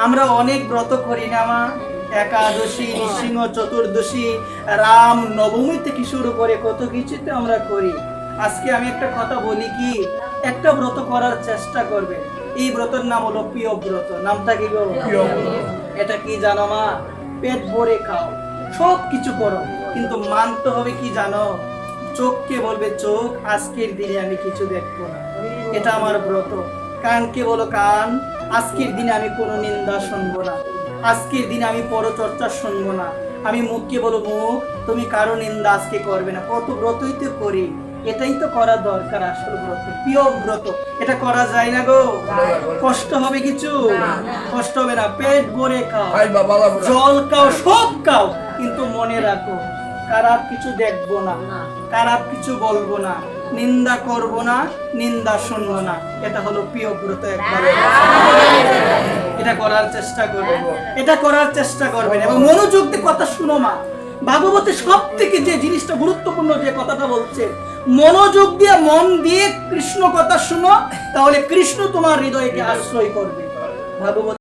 আমরা অনেক ব্রত করি না মা, একাদশী, নৃসিংহ চতুর্দশী, রাম নবমী থেকে শুরু করে কত কিছুতে আমরা করি। আজকে আমি একটা কথা বলি কি, একটা ব্রত করার চেষ্টা করবে। এই ব্রতের নাম হলো প্রিয় ব্রত। নামটা কি গো? এটা কি জানো মা? পেট ভরে খাও, সব কিছু করো, কিন্তু মানতে হবে কি জানো? চোখকে বলবে চোখ আজকের দিনে আমি কিছু দেখবো না, এটা আমার ব্রত। কানকে বলো কান আজকের দিনে আমি কোনো নিন্দা শুনবো না, আজকের দিনে আমি পরচর্চা শুনবো না। আমি মুখকে বলো মুখ তুমি কারো নিন্দা আজকে করবে না। কত ব্রতই তো করি, এটাই তো করা দরকার। আসল ব্রত প্রিয় ব্রত, এটা করা যায় না গো? কষ্ট হবে কিছু? কষ্ট হবে না। পেট ভরে খাও, জল খাও, সব খাও, কিন্তু মনে রাখো খারাপ কিছু দেখবো না, খারাপ কিছু বলবো না, নিন্দা করব না, নিন্দা শুনবো না। এটা হলো প্রিয় ব্রত। একবার এটা করার চেষ্টা করবেন, এটা করার চেষ্টা করবেন এবং মনোযোগ দিয়ে কথা শুনো মা। ভাগবতে সব থেকে যে জিনিসটা গুরুত্বপূর্ণ, যে কথাটা বলছে, মনোযোগ দিয়ে মন দিয়ে কৃষ্ণ কথা শুনো, তাহলে কৃষ্ণ তোমার হৃদয়কে আশ্রয় করবে। ভাগবত